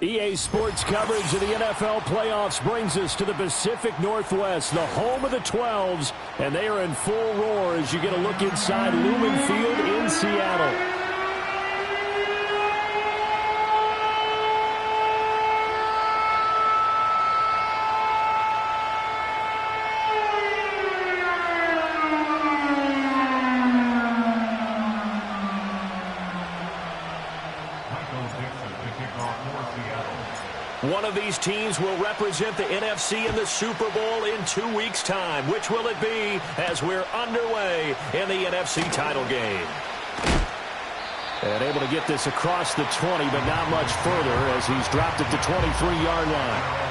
EA Sports coverage of the NFL playoffs brings us to the Pacific Northwest, the home of the 12s, and they are in full roar as you get a look inside Lumen Field in Seattle. One of these teams will represent the NFC in the Super Bowl in 2 weeks' time. Which will it be as we're underway in the NFC title game? And able to get this across the 20, but not much further as he's dropped at the 23-yard line.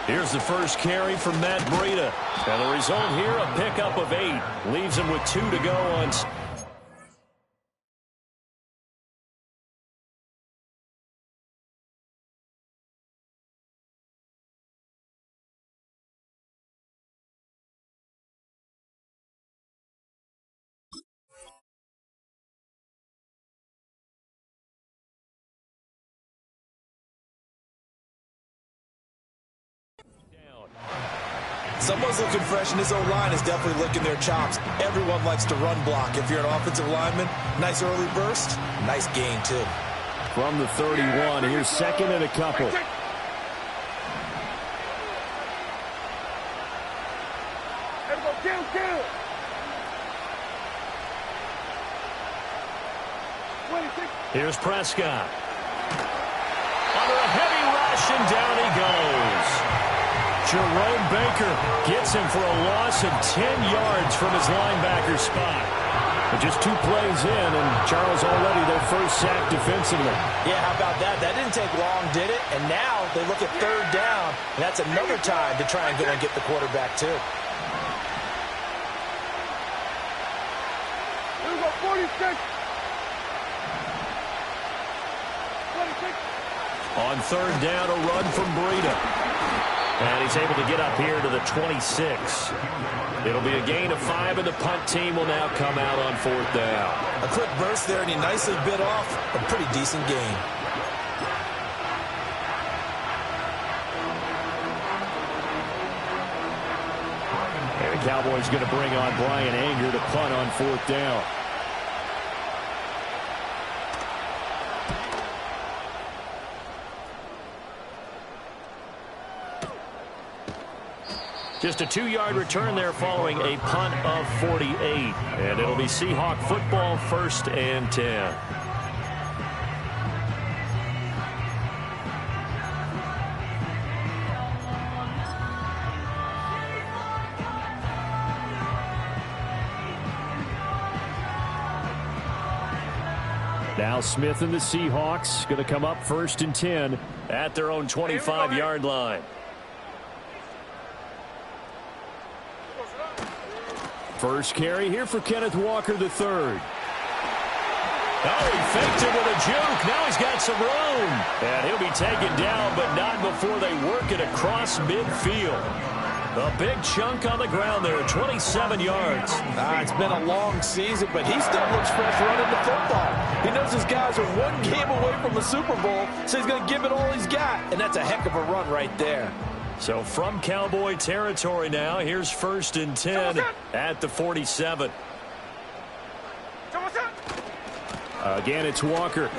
Here's the first carry from Matt Breida. And the result here, a pickup of 8. Leaves him with 2 to go on. Someone's looking fresh, and his O-line is definitely licking their chops. Everyone likes to run block. If you're an offensive lineman, nice early burst, nice gain, too. From the 31, here's second and a couple. Here's Prescott. Under a heavy rush, and down he goes. Jerome Baker gets him for a loss of 10 yards from his linebacker spot. But just 2 plays in, and Charles already their first sack defensively. Yeah, how about that? That didn't take long, did it? And now they look at third down, and that's another time to try and go and get the quarterback, too. Here we go, 46. On third down, a run from Breida. And he's able to get up here to the 26. It'll be a gain of 5, and the punt team will now come out on fourth down. A quick burst there, and he nicely bit off a pretty decent gain. And the Cowboys going to bring on Brian Anger to punt on fourth down. Just a 2-yard return there following a punt of 48. And it'll be Seahawk football, 1st and 10. Now Smith and the Seahawks going to come up 1st and 10 at their own 25-yard line. First carry here for Kenneth Walker III. Oh, he faked it with a juke. Now he's got some room. And he'll be taken down, but not before they work it across midfield. A big chunk on the ground there, 27 yards. It's been a long season, but he still looks fresh running the football. He knows his guys are 1 game away from the Super Bowl, so he's going to give it all he's got. And that's a heck of a run right there. So from Cowboy territory now, here's 1st and 10 at the 47. Again, it's Walker.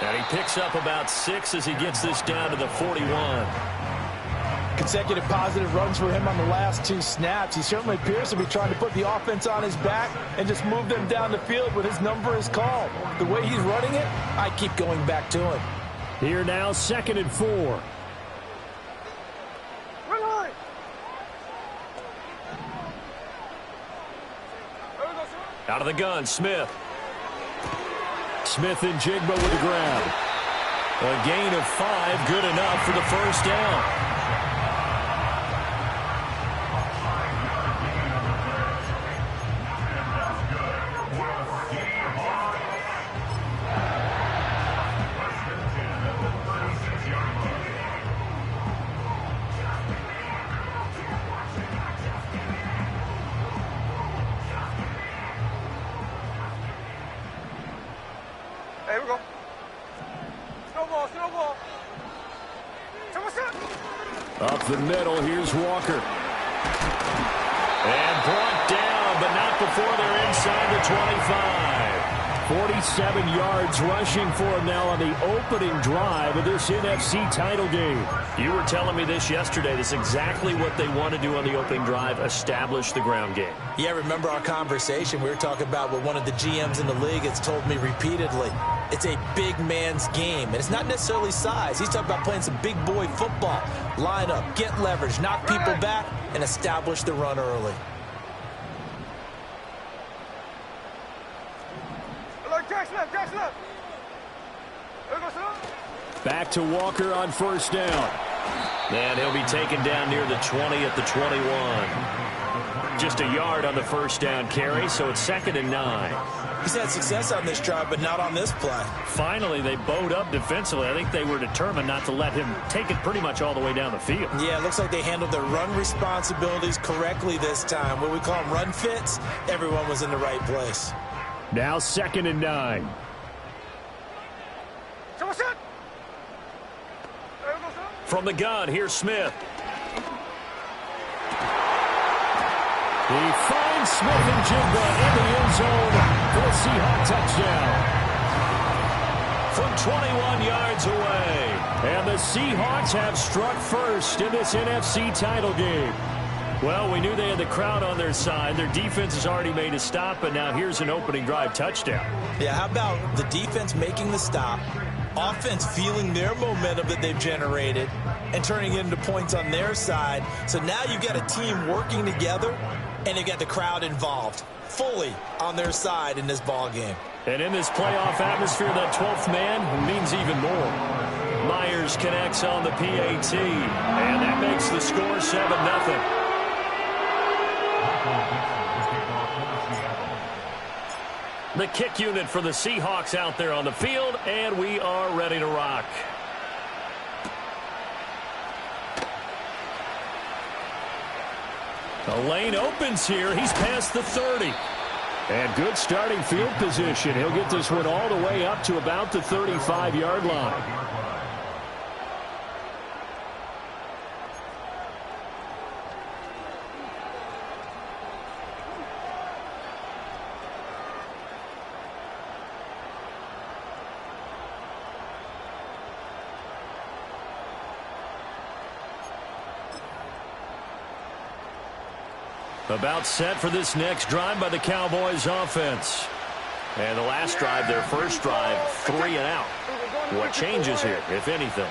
And he picks up about 6 as he gets this down to the 41. Consecutive positive runs for him on the last 2 snaps. He certainly appears to be trying to put the offense on his back and just move them down the field when his number is called. The way he's running it, I keep going back to him. Here now, 2nd and 4. Out of the gun, Smith. Smith and Jigba with the grab. A gain of 5, good enough for the first down. Here we go. Snowball. Up the middle, here's Walker. And brought down, but not before they're inside the 25. 47 yards rushing for him now on the opening drive of this NFC title game. You were telling me this yesterday. This is exactly what they want to do on the opening drive, establish the ground game. Yeah, remember our conversation? We were talking about what one of the GMs in the league has told me repeatedly. It's a big man's game, and it's not necessarily size. He's talking about playing some big boy football. Line up, get leverage, knock people back, and establish the run early. Back to Walker on first down. And he'll be taken down near the 20 at the 21. Just a yard on the first down carry, so it's 2nd and 9. He's had success on this drive, but not on this play. Finally, they bowed up defensively. I think they were determined not to let him take it pretty much all the way down the field. Yeah, it looks like they handled their run responsibilities correctly this time. What we call them run fits, everyone was in the right place. Now 2nd and 9. From the gun, here's Smith. He finds Smith and Jigba in the end zone for a Seahawks touchdown. From 21 yards away. And the Seahawks have struck first in this NFC title game. Well, we knew they had the crowd on their side. Their defense has already made a stop, but now here's an opening drive touchdown. Yeah, how about the defense making the stop, offense feeling their momentum that they've generated, and turning it into points on their side. So now you've got a team working together, and they've got the crowd involved fully on their side in this ball game. And in this playoff atmosphere, that 12th man means even more. Myers connects on the PAT, and that makes the score 7-0. The kick unit for the Seahawks out there on the field, and we are ready to rock. The lane opens here. He's past the 30. And good starting field position. He'll get this one all the way up to about the 35-yard line. About set for this next drive by the Cowboys offense. And the last drive, their first drive, 3 and out. What changes here, if anything?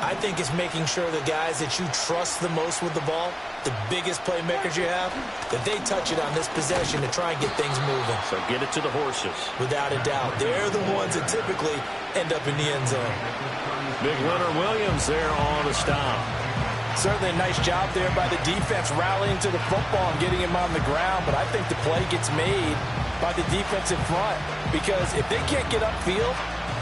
I think it's making sure the guys that you trust the most with the ball, the biggest playmakers you have, that they touch it on this possession to try and get things moving. So get it to the horses. Without a doubt. They're the ones that typically end up in the end zone. Big Leonard Williams there on the stop. Certainly a nice job there by the defense rallying to the football and getting him on the ground, but I think the play gets made by the defense in front because if they can't get upfield,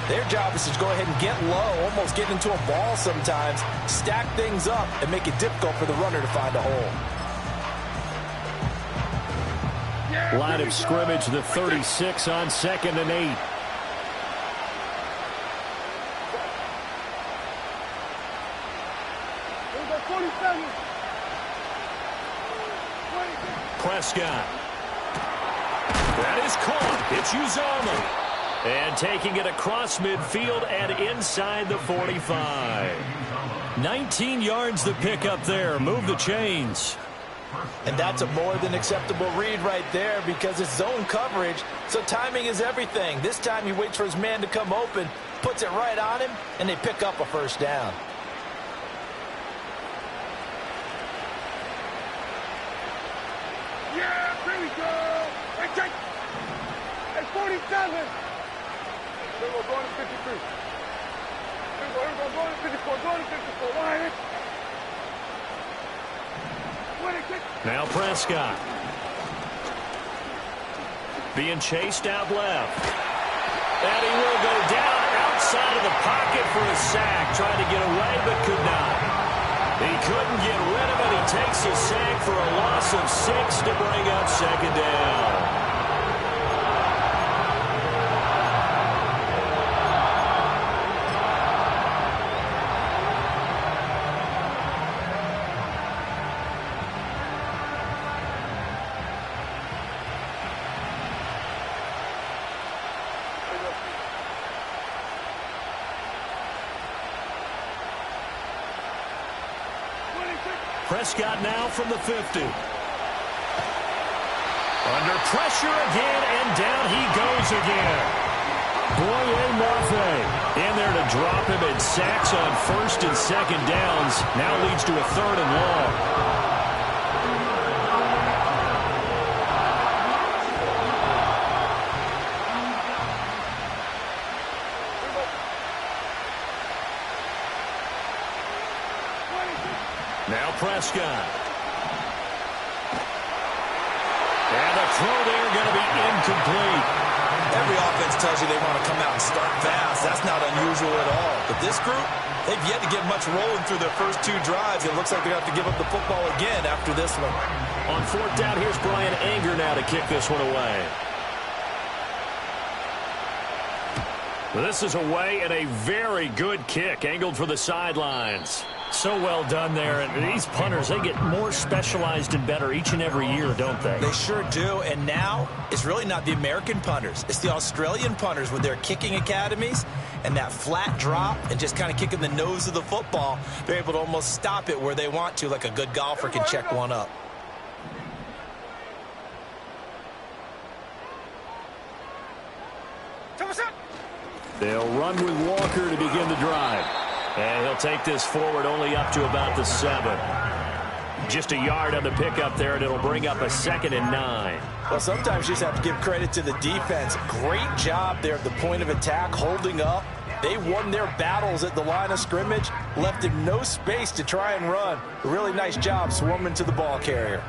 their job is to go ahead and get low, almost get into a ball sometimes, stack things up, and make it difficult for the runner to find a hole. Line of scrimmage, the 36 on 2nd and 8. Prescott. That is caught. It's Uzomah. And taking it across midfield and inside the 45. 19 yards to pick up there. Move the chains. And that's a more than acceptable read right there because it's zone coverage, so timing is everything. This time he waits for his man to come open, puts it right on him, and they pick up a first down. Hey, 47. Here we go, going to 53. Here we go, going to 54, going to 54. Line it. Now Prescott. Being chased out left. And he will go down outside of the pocket for a sack. Trying to get away, but could not. He couldn't get rid of it. He takes a sack for a loss of 6 to bring up second down. Prescott now from the 50. Under pressure again, and down he goes again. Boye Mafe in there to drop him, and sacks on first and second downs. Now leads to a third and long. Now Prescott. And the throw there going to be incomplete. Every offense tells you they want to come out and start fast. That's not unusual at all. But this group, they've yet to get much rolling through their first 2 drives. It looks like they're going to have to give up the football again after this one. On fourth down, here's Brian Anger now to kick this one away. This is away, and a very good kick angled for the sidelines. So well done there. And these punters, they get more specialized and better each and every year, don't they? They sure do. And now it's really not the American punters. It's the Australian punters with their kicking academies and that flat drop and just kind of kicking the nose of the football. They're able to almost stop it where they want to, like a good golfer can check one up. They'll run with Walker to begin the drive. And he'll take this forward only up to about the 7. Just a yard on the pickup there, and it'll bring up a 2nd and 9. Well, sometimes you just have to give credit to the defense. Great job there at the point of attack, holding up. They won their battles at the line of scrimmage, left him no space to try and run. A really nice job swarming to the ball carrier.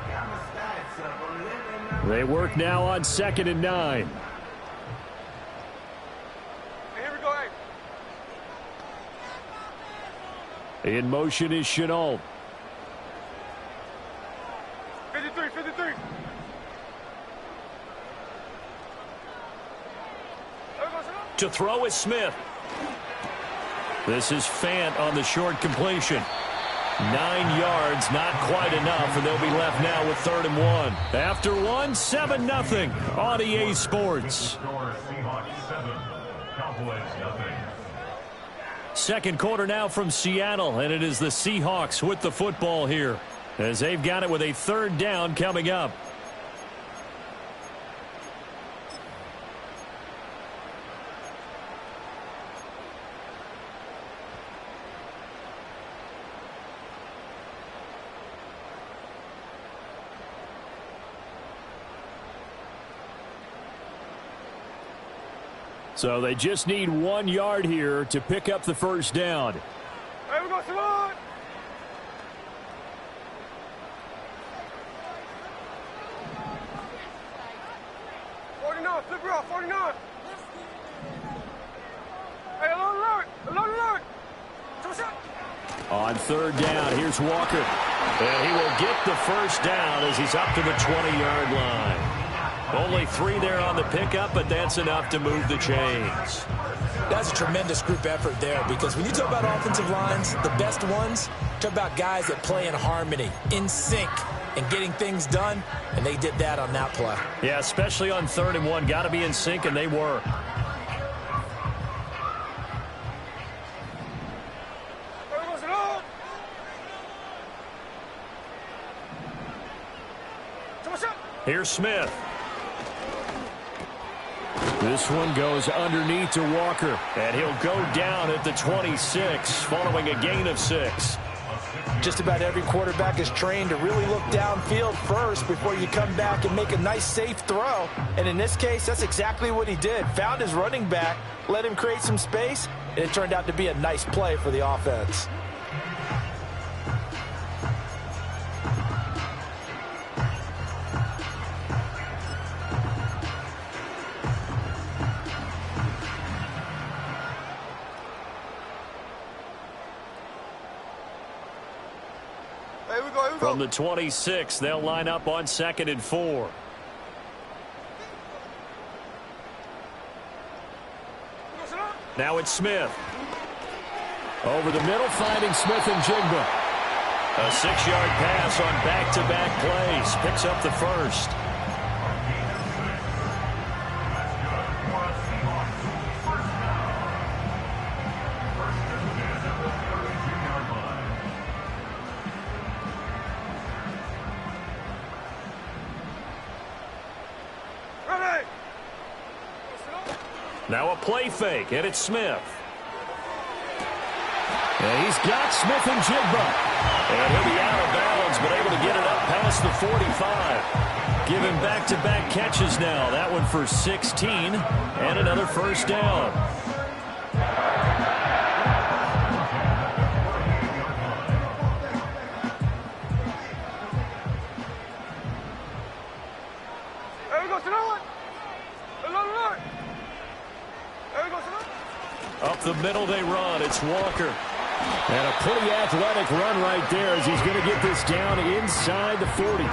They work now on 2nd and 9. In motion is Chenault. 53, 53. To throw is Smith. This is Fant on the short completion. 9 yards, not quite enough, and they'll be left now with 3rd and 1. After 1, 7-0 on EA Sports. Second quarter now from Seattle, and it is the Seahawks with the football here as they've got it with a 3rd down coming up. So they just need 1 yard here to pick up the first down. Hey, we go, Simone! Flip it off, 49. Hey, alone. On 3rd down, here's Walker. And he will get the first down as he's up to the 20-yard line. Only 3 there on the pickup, but that's enough to move the chains. That's a tremendous group effort there, because when you talk about offensive lines, the best ones, talk about guys that play in harmony, in sync, and getting things done, and they did that on that play. Yeah, especially on 3rd and 1. Got to be in sync, and they were. Here's Smith. This one goes underneath to Walker, and he'll go down at the 26 following a gain of 6. Just about every quarterback is trained to really look downfield first before you come back and make a nice, safe throw. And in this case, that's exactly what he did. Found his running back, let him create some space, and it turned out to be a nice play for the offense. From the 26, they'll line up on 2nd and 4. Now it's Smith. Over the middle, finding Smith and Jigba. A 6-yard pass on back-to-back plays. Picks up the first. Now a play fake, and it's Smith. And he's got Smith and Jigba. And he'll be out of bounds, but able to get it up past the 45. Giving back-to-back catches now. That one for 16, and another first down. Up the middle they run. It's Walker. And a pretty athletic run right there as he's going to get this down inside the 40.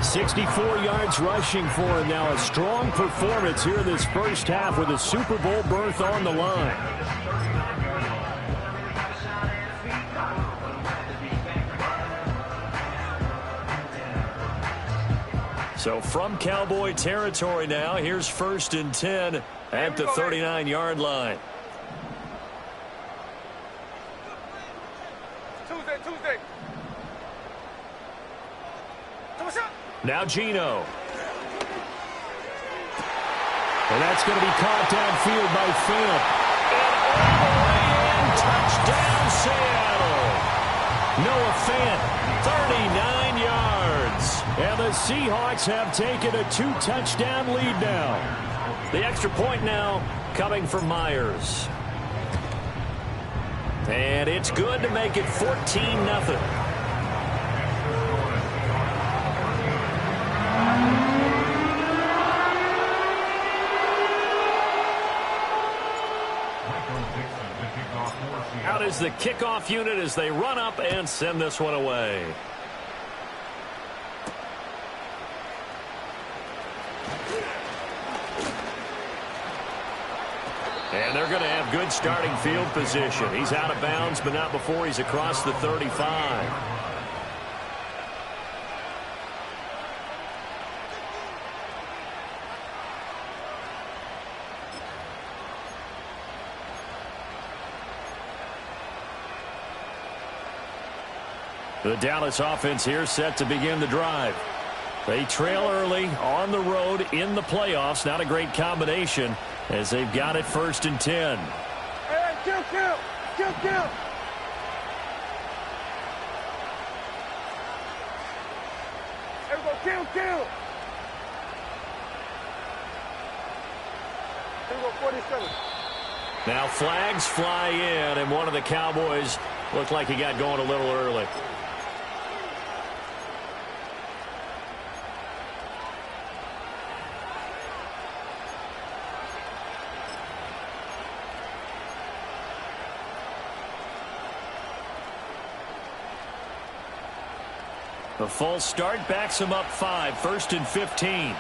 64 yards rushing for him now. A strong performance here in this first half with a Super Bowl berth on the line. So from Cowboy territory now, here's 1st and 10 at the 39-yard line. Now Geno. And that's going to be caught downfield by Fant. And all the way in, touchdown Seattle. Noah Fant, 39 yards. And the Seahawks have taken a 2-touchdown lead now. The extra point now coming from Myers. And it's good to make it 14-0. Out is the kickoff unit as they run up and send this one away. And they're going to have good starting field position. He's out of bounds, but not before he's across the 35. The Dallas offense here set to begin the drive. They trail early on the road in the playoffs. Not a great combination as they've got it 1st and 10. Hey, kill. Everybody, kill. Here we go, 47. Now flags fly in, and one of the Cowboys looked like he got going a little early. The false start backs him up 5, 1st and 15. Yeah!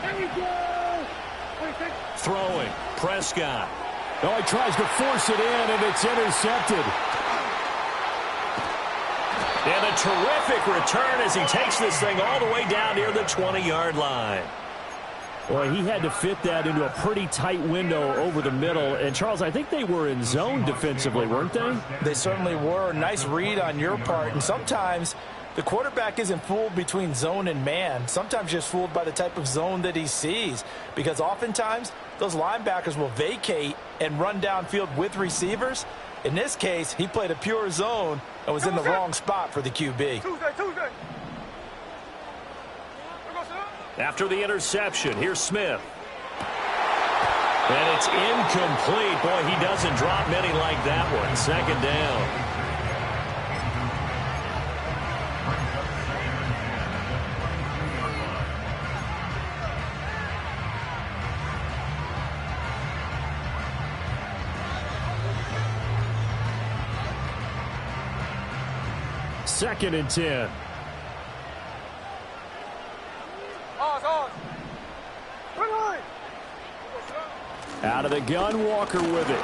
There we go! Throwing, Prescott. Oh, he tries to force it in, and it's intercepted. And a terrific return as he takes this thing all the way down near the 20-yard line. Boy, he had to fit that into a pretty tight window over the middle. And, Charles, I think they were in zone defensively, weren't they? They certainly were. Nice read on your part. And sometimes the quarterback isn't fooled between zone and man. Sometimes just fooled by the type of zone that he sees. Because oftentimes those linebackers will vacate and run downfield with receivers. In this case, he played a pure zone and was in the wrong spot for the QB. Tuesday. After the interception, here's Smith. And it's incomplete. Boy, he doesn't drop many like that one. Second down. Second and 10. Out of the gun, Walker with it.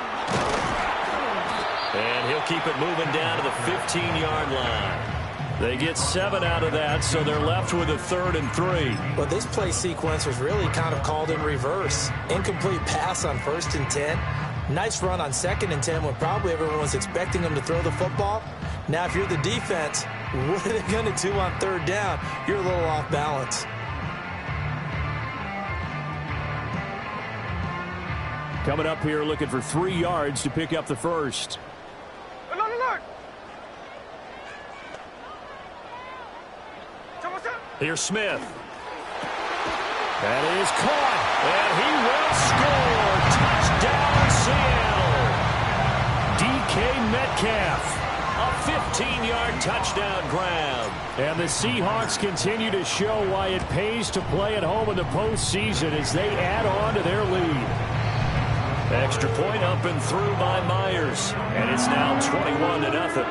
And he'll keep it moving down to the 15-yard line. They get 7 out of that, so they're left with a 3rd and 3. Well, this play sequence was really kind of called in reverse. Incomplete pass on 1st and 10. Nice run on 2nd and 10 when probably everyone was expecting him to throw the football. Now, if you're the defense, what are they going to do on 3rd down? You're a little off balance. Coming up here looking for 3 yards to pick up the first. Here's Smith. That is caught. And he will score. Touchdown, Seattle. DK Metcalf. A 15-yard touchdown grab. And the Seahawks continue to show why it pays to play at home in the postseason as they add on to their lead. Extra point up and through by Myers. And it's now 21-0.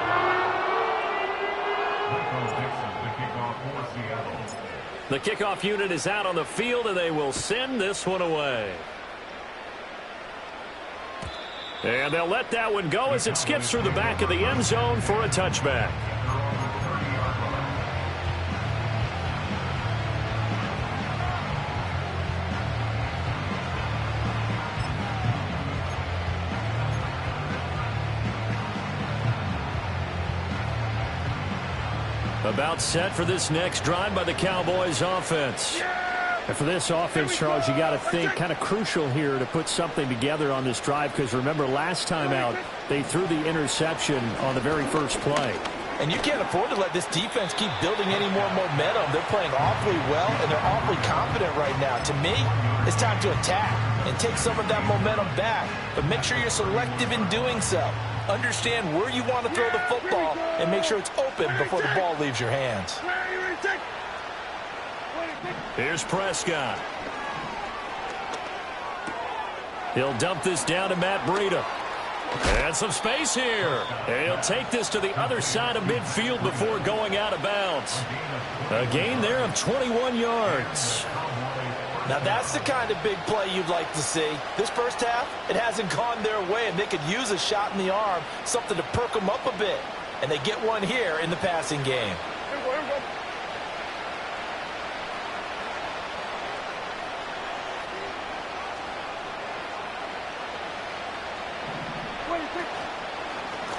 The kickoff unit is out on the field, and they will send this one away. And they'll let that one go as it skips through the back of the end zone for a touchback. About set for this next drive by the Cowboys offense. And for this offense, Charles, you got to think kind of crucial here to put something together on this drive, because remember last time out they threw the interception on the very first play. And you can't afford to let this defense keep building any more momentum. They're playing awfully well, and they're awfully confident right now. To me, it's time to attack and take some of that momentum back, but make sure you're selective in doing so. Understand where you want to throw the football and make sure it's open before the ball leaves your hands. Here's Prescott. He'll dump this down to Matt Breida. And some space here. And he'll take this to the other side of midfield before going out of bounds. A gain there of 21 yards. Now that's the kind of big play you'd like to see. This first half, it hasn't gone their way, and they could use a shot in the arm, something to perk them up a bit. And they get one here in the passing game.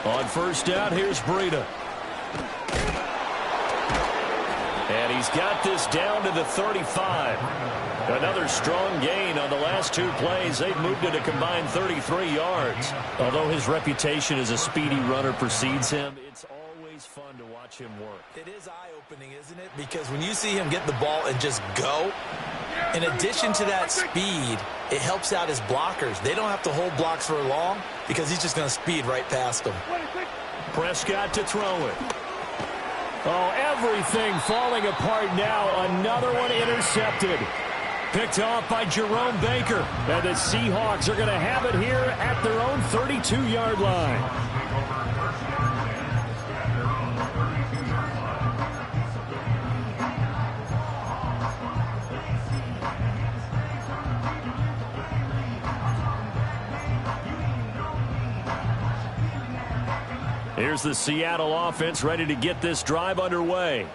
On first down, here's Breida. And he's got this down to the 35. Another strong gain on the last 2 plays. They've moved it a combined 33 yards. Although his reputation as a speedy runner precedes him, it's always fun to watch him work. It is eye-opening, isn't it? Because when you see him get the ball and just go, in addition to that speed, it helps out his blockers. They don't have to hold blocks for long because he's just going to speed right past them. Prescott to throw it. Oh, everything falling apart now. Another one intercepted. Picked off by Jerome Baker. And the Seahawks are going to have it here at their own 32-yard line. Here's the Seattle offense ready to get this drive underway.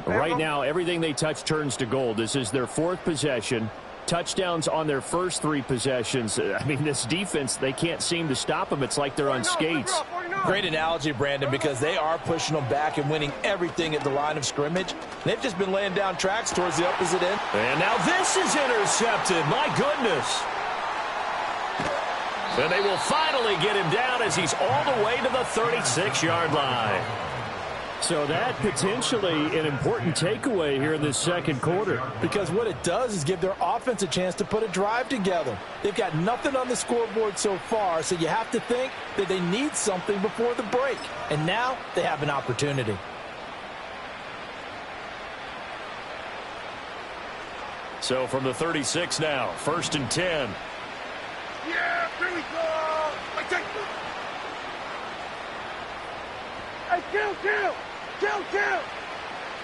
Right now, everything they touch turns to gold. This is their 4th possession. Touchdowns on their first 3 possessions. I mean, this defense, they can't seem to stop them. It's like they're on skates. Great analogy, Brandon, because they are pushing them back and winning everything at the line of scrimmage. They've just been laying down tracks towards the opposite end. And now this is intercepted. My goodness. And they will finally get him down as he's all the way to the 36-yard line. So that potentially an important takeaway here in this second quarter. Because what it does is give their offense a chance to put a drive together. They've got nothing on the scoreboard so far, so you have to think that they need something before the break. And now they have an opportunity. So from the 36 now, 1st and 10. Yeah, here we go. I take it. Hey, kill.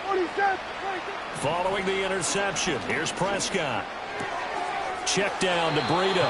47. Following the interception, here's Prescott. Check down to Breida.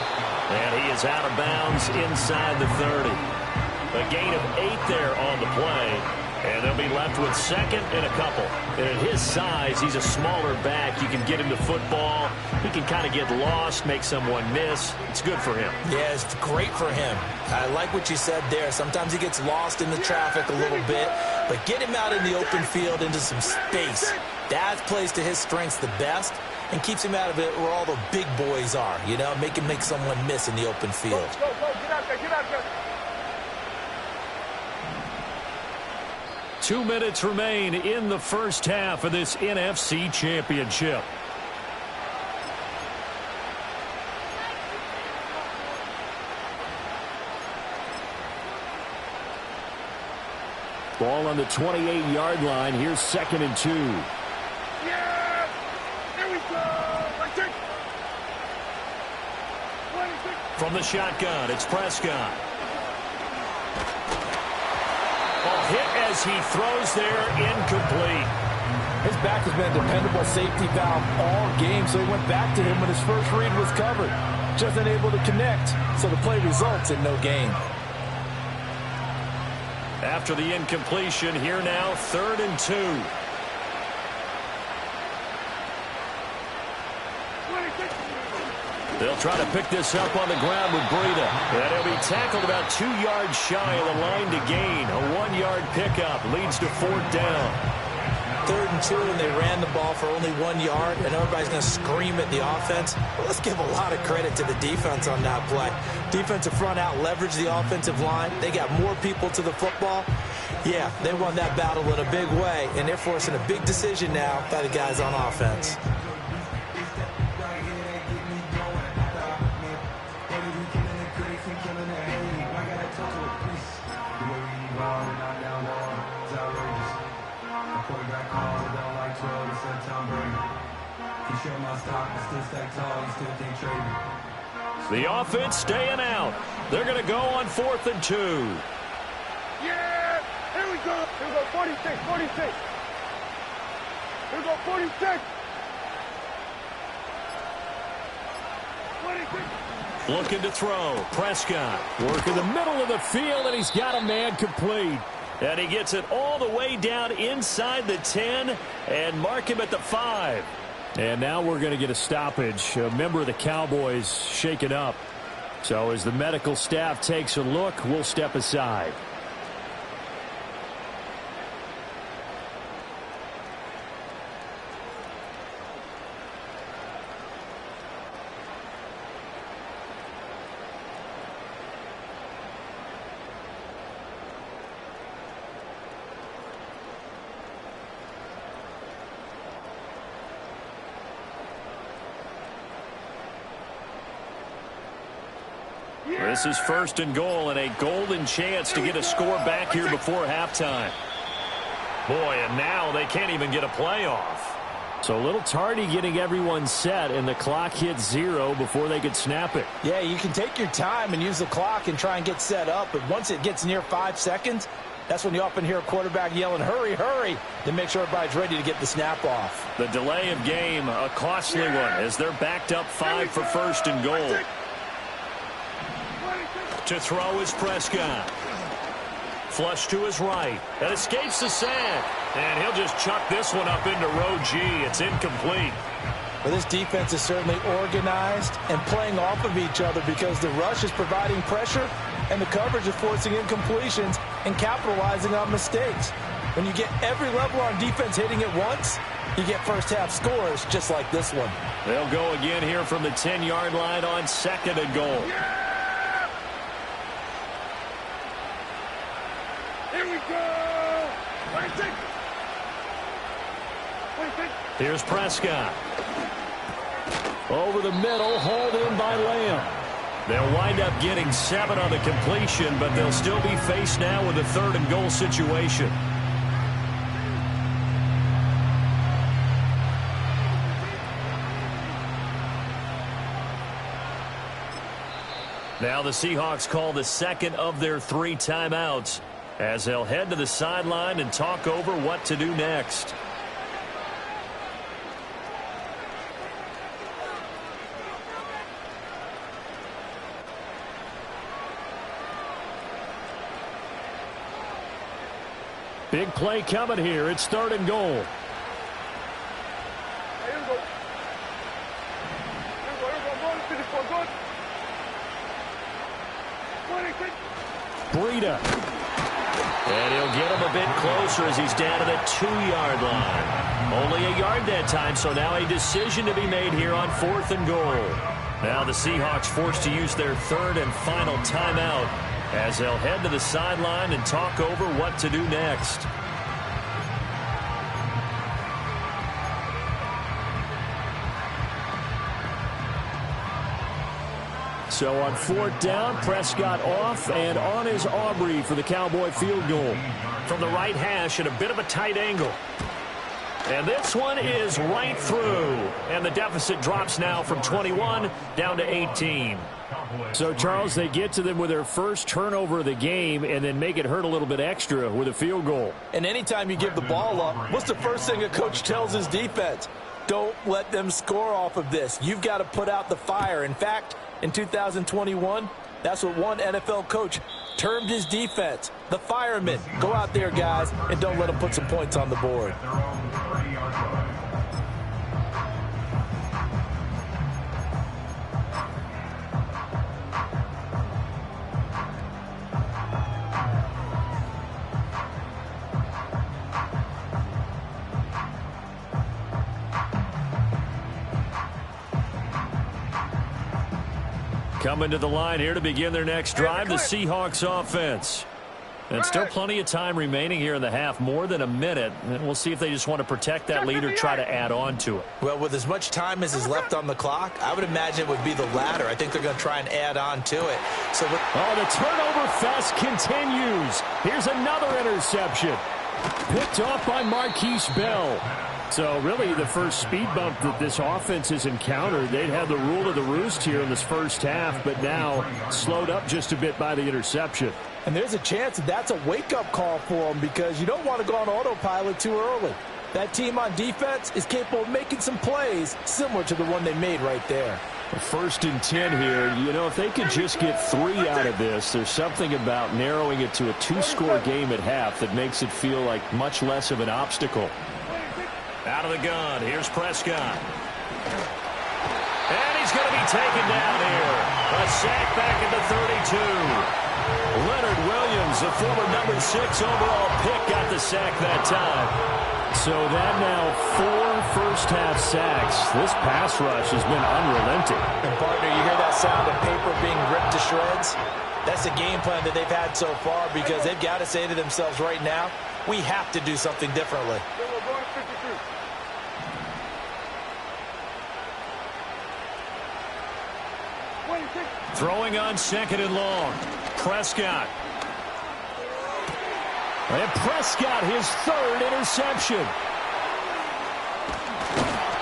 And he is out of bounds inside the 30. A gain of 8 there on the play. And they'll be left with 2nd and a couple. And at his size, he's a smaller back. You can get him to football. He can kind of get lost, make someone miss. It's good for him. Yeah, it's great for him. I like what you said there. Sometimes he gets lost in the traffic a little bit. But get him out in the open field into some space. That plays to his strengths the best and keeps him out of it where all the big boys are. You know, make him make someone miss in the open field. Go. Get out there. 2 minutes remain in the first half of this NFC Championship. Ball on the 28-yard line. Here's 2nd and 2. Yeah, here we go. I take 26. From the shotgun, it's Prescott. Ball hit as he throws there, incomplete. His back has been a dependable safety valve all game, so he went back to him when his first read was covered. Just unable to connect, so the play results in no gain. After the incompletion, here now, 3rd and 2. 26. They'll try to pick this up on the ground with Breida. And he'll be tackled about 2 yards shy of the line to gain. A 1-yard pickup leads to 4th down. 3rd and 2, and they ran the ball for only 1 yard, and everybody's going to scream at the offense. Well, let's give a lot of credit to the defense on that play. Defensive front out leveraged the offensive line. They got more people to the football. Yeah, they won that battle in a big way, and they're forcing a big decision now by the guys on offense. The offense staying out. They're going to go on 4th and 2. Yeah, here we go. Here we go, 46. Here we go, 46. 26. Looking to throw. Prescott. Work in the middle of the field, and he's got a man complete. And he gets it all the way down inside the 10 and mark him at the 5. And now we're going to get a stoppage. A member of the Cowboys shaken up. So as the medical staff takes a look, we'll step aside. This is 1st and goal and a golden chance to get a score back here before halftime. Boy, and now they can't even get a play off. So a little tardy getting everyone set, and the clock hits 0 before they could snap it. Yeah, you can take your time and use the clock and try and get set up, but once it gets near 5 seconds, that's when you often hear a quarterback yelling, hurry, hurry, to make sure everybody's ready to get the snap off. The delay of game, a costly one, as they're backed up 5 for 1st and goal. To throw is Prescott. Flush to his right. That escapes the sack. And he'll just chuck this one up into row G. It's incomplete. Well, this defense is certainly organized and playing off of each other because the rush is providing pressure and the coverage is forcing incompletions and capitalizing on mistakes. When you get every level on defense hitting it once, you get first half scores just like this one. They'll go again here from the 10-yard line on 2nd and goal. Here's Prescott. Over the middle, hauled in by Lamb. They'll wind up getting 7 on the completion, but they'll still be faced now with a 3rd and goal situation. Now the Seahawks call the second of their 3 timeouts as they'll head to the sideline and talk over what to do next. Big play coming here. It's 3rd and goal. Here we go. Go to 54. Go. 26. Breida. And he'll get him a bit closer as he's down to the 2-yard line. Only a yard that time, so now a decision to be made here on 4th and goal. Now the Seahawks forced to use their 3rd and final timeout as they'll head to the sideline and talk over what to do next. So on 4th down, Prescott off and on is Aubrey for the Cowboy field goal. From the right hash at a bit of a tight angle. And this one is right through. And the deficit drops now from 21 down to 18. So, Charles, they get to them with their first turnover of the game and then make it hurt a little bit extra with a field goal. And anytime you give the ball up, what's the first thing a coach tells his defense? Don't let them score off of this. You've got to put out the fire. In fact, in 2021, that's what one NFL coach termed his defense. The firemen. Go out there, guys, and don't let them put some points on the board. Coming to the line here to begin their next drive, the Seahawks offense. And still plenty of time remaining here in the half, more than a minute. And we'll see if they just want to protect that lead or try to add on to it. Well, with as much time as is left on the clock, I would imagine it would be the latter. I think they're going to try and add on to it. So, the turnover fest continues. Here's another interception. Picked off by Marquise Bell. So really the first speed bump that this offense has encountered. They'd had the rule of the roost here in this first half, but now slowed up just a bit by the interception. And there's a chance that's a wake-up call for them because you don't want to go on autopilot too early. That team on defense is capable of making some plays similar to the one they made right there. 1st and 10 here. You know, if they could just get 3 out of this, there's something about narrowing it to a 2-score game at half that makes it feel like much less of an obstacle. Out of the gun, here's Prescott. And he's going to be taken down here. A sack back at the 32. Leonard Williams, the former number 6 overall pick, got the sack that time. So that now 4 first-half sacks. This pass rush has been unrelenting. And, partner, you hear that sound of paper being ripped to shreds? That's the game plan that they've had so far because they've got to say to themselves right now, we have to do something differently. Throwing on 2nd and long. Prescott. And Prescott, his 3rd interception.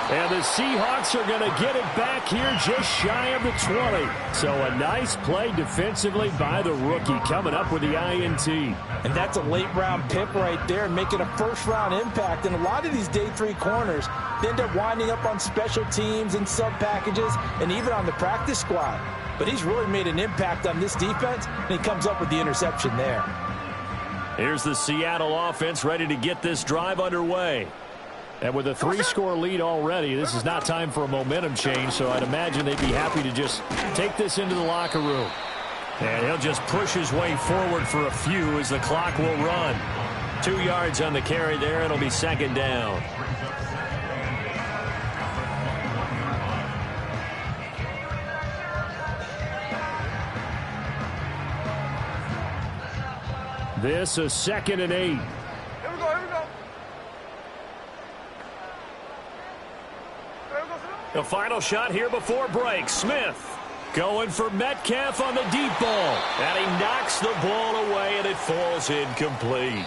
And the Seahawks are going to get it back here just shy of the 20. So a nice play defensively by the rookie coming up with the INT. And that's a late-round pick right there, making a first-round impact. And a lot of these day 3 corners, they end up winding up on special teams and sub-packages and even on the practice squad. But he's really made an impact on this defense, and he comes up with the interception there. Here's the Seattle offense ready to get this drive underway. And with a 3-score lead already, this is not time for a momentum change, so I'd imagine they'd be happy to just take this into the locker room. And he'll just push his way forward for a few as the clock will run. 2 yards on the carry there. It'll be 2nd down. This is 2nd and 8. Here we go, here we go. The final shot here before break. Smith going for Metcalf on the deep ball. And he knocks the ball away, and it falls incomplete.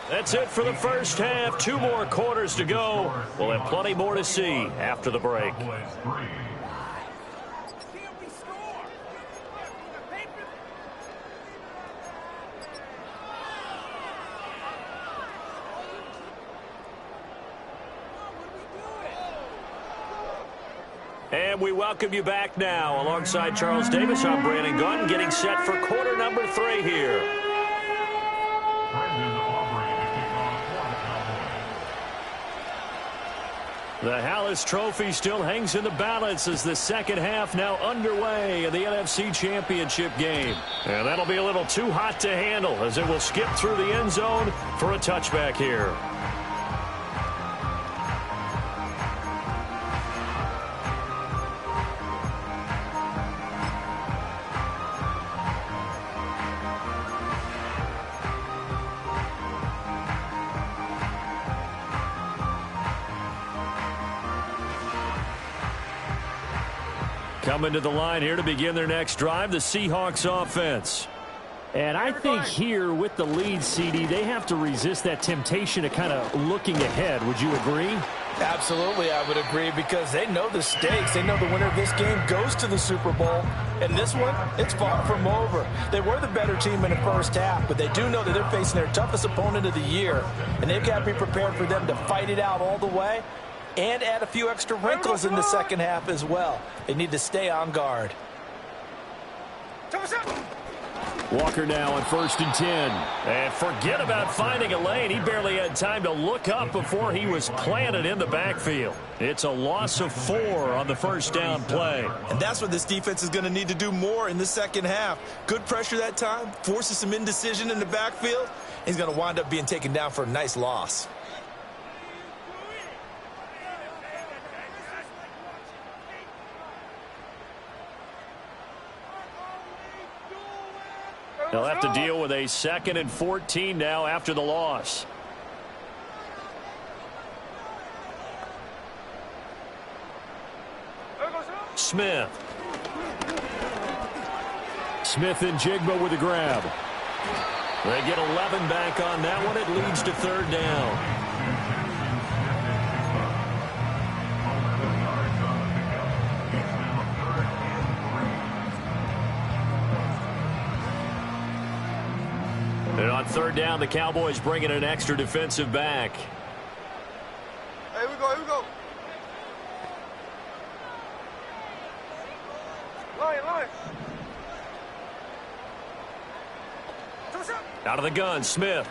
That's it for the first half. 2 more quarters to go. We'll have plenty more to see after the break. And we welcome you back now. Alongside Charles Davis, I'm Brandon Gunn, getting set for quarter number 3 here. The Hallis Trophy still hangs in the balance as the second half now underway in the NFC Championship game. And that'll be a little too hot to handle as it will skip through the end zone for a touchback here. Coming to the line here to begin their next drive, the Seahawks offense. And I think here with the lead, CD, they have to resist that temptation of kind of looking ahead. Would you agree? Absolutely, I would agree, because they know the stakes. They know the winner of this game goes to the Super Bowl. And this one, it's far from over. They were the better team in the first half, but they do know that they're facing their toughest opponent of the year. And they've got to be prepared for them to fight it out all the way and add a few extra wrinkles in the second half as well. They need to stay on guard. Walker now on 1st and 10. And forget about finding a lane. He barely had time to look up before he was planted in the backfield. It's a loss of 4 on the first down play. And that's what this defense is going to need to do more in the second half. Good pressure that time, forces some indecision in the backfield. He's going to wind up being taken down for a nice loss. They'll have to deal with a 2nd and 14 now after the loss. Smith. Smith and Jigba with a grab. They get 11 back on that one. It leads to 3rd down. And on 3rd down, the Cowboys bring in an extra defensive back. Hey, here we go, here we go. Line. Out of the gun, Smith.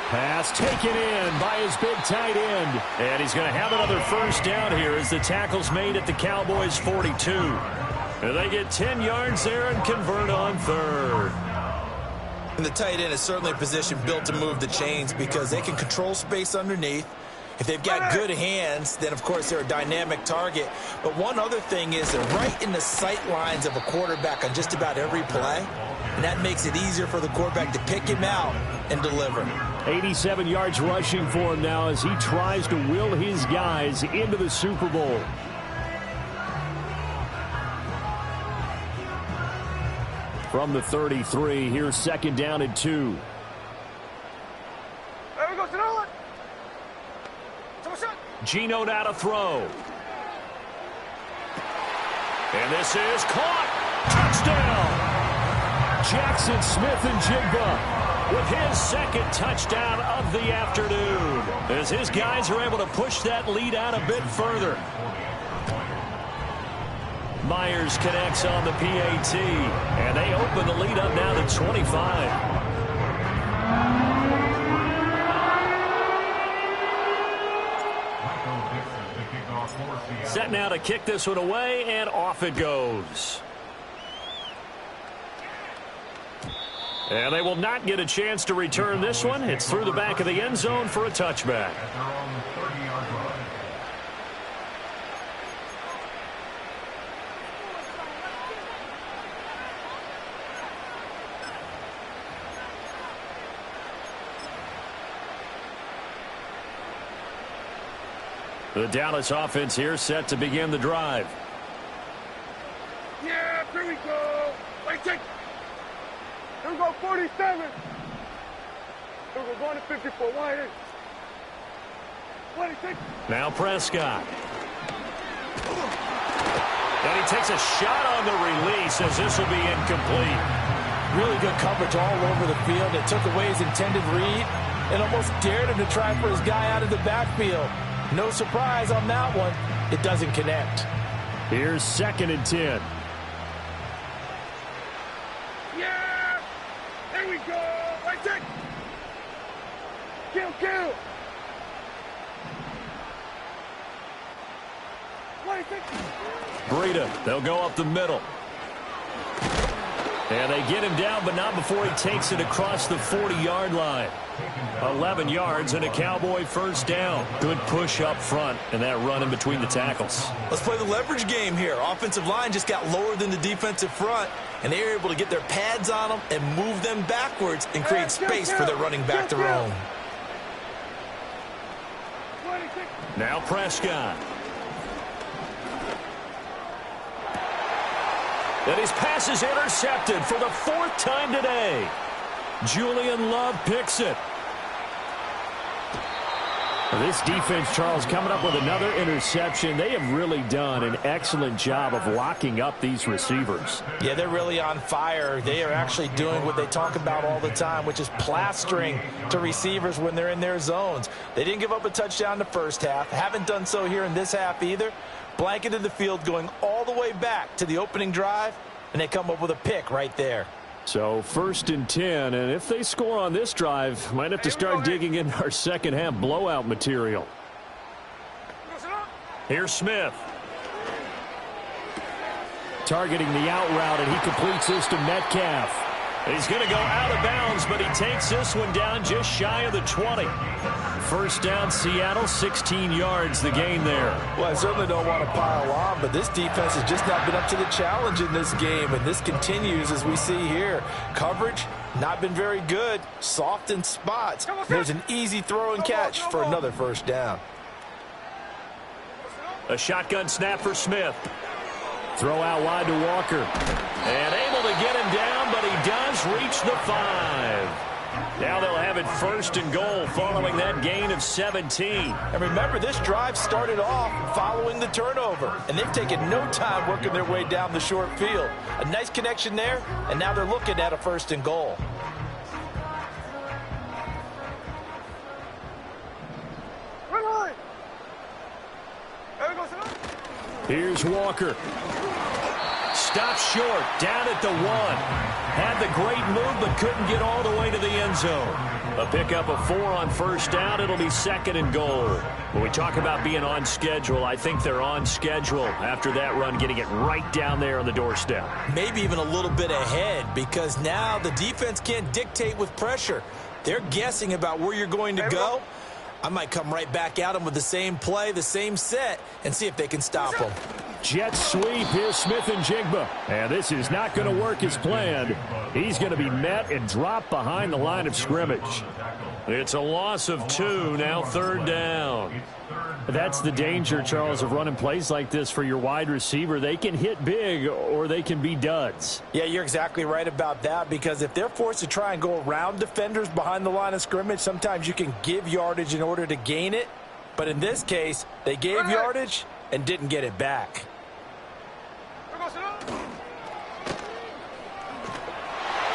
Pass taken in by his big tight end. And he's going to have another first down here as the tackle's made at the Cowboys' 42. And they get 10 yards there and convert on 3rd. And the tight end is certainly a position built to move the chains because they can control space underneath. If they've got good hands, then, of course, they're a dynamic target. But one other thing is they're right in the sight lines of a quarterback on just about every play. And that makes it easier for the quarterback to pick him out and deliver. 87 yards rushing for him now as he tries to will his guys into the Super Bowl. From the 33, here's 2nd down and 2. There we go, to the line. Geno now to throw. And this is caught. Touchdown. Jackson Smith and Jigba with his 2nd touchdown of the afternoon, as his guys are able to push that lead out a bit further. Myers connects on the PAT, and they open the lead up now to 25. Set now to kick this one away, and off it goes. And they will not get a chance to return this one. It's through the back of the end zone for a touchback. The Dallas offense here set to begin the drive. Yeah, here we go. Wait, check. Here we go, 47. Here we go, going to 54. Wide in. 26. Now Prescott. And he takes a shot on the release as this will be incomplete. Really good coverage all over the field. It took away his intended read and almost dared him to try for his guy out of the backfield. No surprise on that one. It doesn't connect. Here's 2nd and 10. Yeah! There we go! Right check! Kill! 26! Breida, they'll go up the middle. And they get him down, but not before he takes it across the 40-yard line. 11 yards and a Cowboy first down. Good push up front and that run in between the tackles. Let's play the leverage game here. Offensive line just got lower than the defensive front, and they were able to get their pads on them and move them backwards and create space for their running back to roam. Now Prescott. And his pass is intercepted for the 4th time today. Julian Love picks it. This defense, Charles, coming up with another interception. They have really done an excellent job of locking up these receivers. Yeah, they're really on fire. They are actually doing what they talk about all the time, which is plastering to receivers when they're in their zones. They didn't give up a touchdown the first half. Haven't done so here in this half either. Blanketed the field going all the way back to the opening drive, and they come up with a pick right there. So 1st and 10, and if they score on this drive, might have to start digging in our second half blowout material. Here's Smith. Targeting the out route, and he completes this to Metcalf. He's going to go out of bounds, but he takes this one down just shy of the 20. First down, Seattle, 16 yards the gain there. Well, I certainly don't want to pile on, but this defense has just not been up to the challenge in this game, and this continues as we see here. Coverage, not been very good, soft in spots. There's an easy throw and catch for another first down. A shotgun snap for Smith. Throw out wide to Walker. And able to get him down, but he does reach the 5. Now they'll have it 1st and goal following that gain of 17. And remember, this drive started off following the turnover, and they've taken no time working their way down the short field. A nice connection there, and now they're looking at a 1st and goal. Here's Walker. Stopped short, down at the 1. Had the great move, but couldn't get all the way to the end zone. A pickup of 4 on first down. It'll be 2nd and goal. When we talk about being on schedule, I think they're on schedule after that run, getting it right down there on the doorstep. Maybe even a little bit ahead, because now the defense can't dictate with pressure. They're guessing about where you're going to go. I might come right back at them with the same play, the same set, and see if they can stop them. Jet sweep. Here's Smith and Jigba. And this is not going to work as planned. He's going to be met and dropped behind the line of scrimmage. It's a loss of 2, now 3rd down. That's the danger, Charles, of running plays like this for your wide receiver. They can hit big or they can be duds. Yeah, you're exactly right about that, because if they're forced to try and go around defenders behind the line of scrimmage, sometimes you can give yardage in order to gain it. But in this case, they gave yardage and didn't get it back.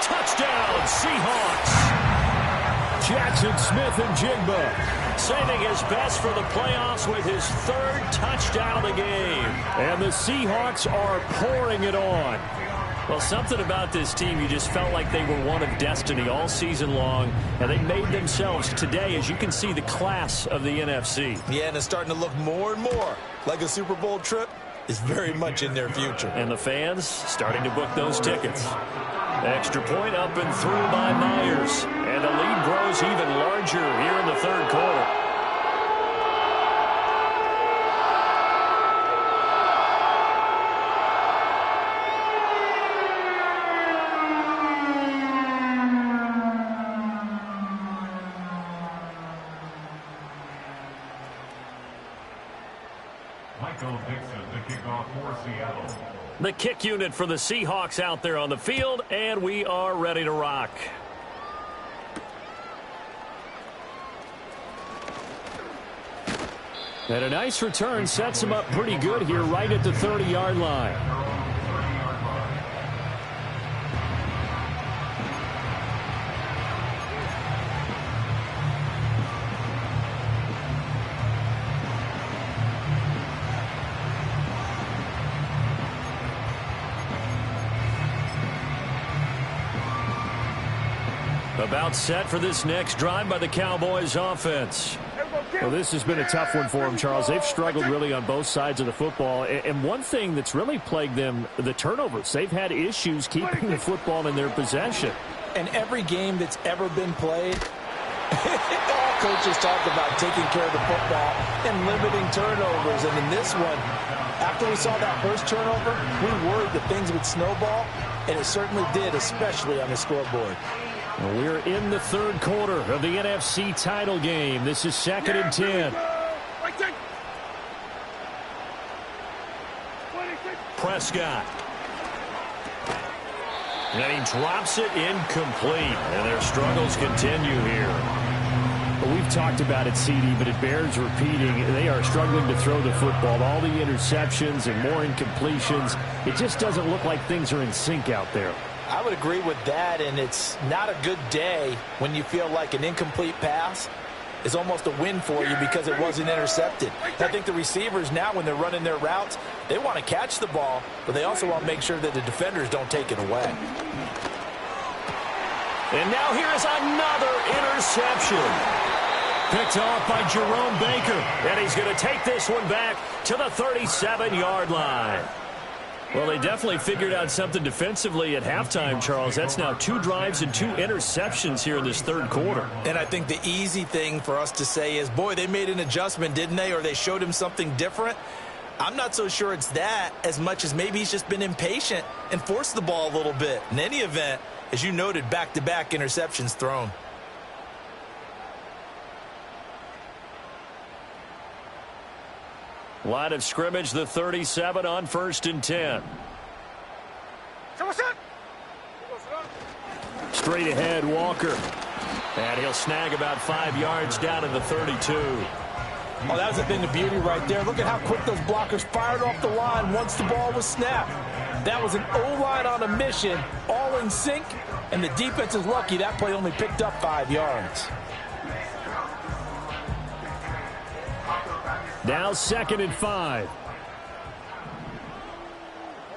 Touchdown, Seahawks. Jackson Smith and Jigba saving his best for the playoffs with his 3rd touchdown of the game. And the Seahawks are pouring it on. Well, something about this team, you just felt like they were one of destiny all season long, and they made themselves today, as you can see, the class of the NFC. Yeah, and it's starting to look more and more like a Super Bowl trip is very much in their future. And the fans starting to book those tickets. Extra point up and through by Myers. And the lead grows even larger here in the 3rd quarter. The kick unit for the Seahawks out there on the field, and we are ready to rock. And a nice return sets him up pretty good here right at the 30-yard line. About set for this next drive by the Cowboys offense. Well, this has been a tough one for them, Charles. They've struggled really on both sides of the football. And one thing that's really plagued them, the turnovers. They've had issues keeping the football in their possession. And every game that's ever been played, all coaches talk about taking care of the football and limiting turnovers. And in this one, after we saw that first turnover, we worried that things would snowball, and it certainly did, especially on the scoreboard. We're in the third quarter of the NFC title game. This is 2nd and 10. Prescott. And he drops it incomplete. And their struggles continue here. Well, we've talked about it, CD, but it bears repeating. They are struggling to throw the football. All the interceptions and more incompletions. It just doesn't look like things are in sync out there. I would agree with that, and it's not a good day when you feel like an incomplete pass is almost a win for you because it wasn't intercepted. I think the receivers now, when they're running their routes, they want to catch the ball, but they also want to make sure that the defenders don't take it away. And now here is another interception. Picked off by Jerome Baker, and he's going to take this one back to the 37-yard line. Well, they definitely figured out something defensively at halftime, Charles. That's now 2 drives and 2 interceptions here in this third quarter. And I think the easy thing for us to say is, boy, they made an adjustment, didn't they? Or they showed him something different. I'm not so sure it's that as much as maybe he's just been impatient and forced the ball a little bit. In any event, as you noted, back-to-back interceptions thrown. Line of scrimmage, the 37 on 1st and 10. Straight ahead, Walker. And he'll snag about 5 yards down in the 32. Oh, that was the thing of beauty right there. Look at how quick those blockers fired off the line once the ball was snapped. That was an O-line on a mission, all in sync, and the defense is lucky that play only picked up 5 yards. Now 2nd and 5.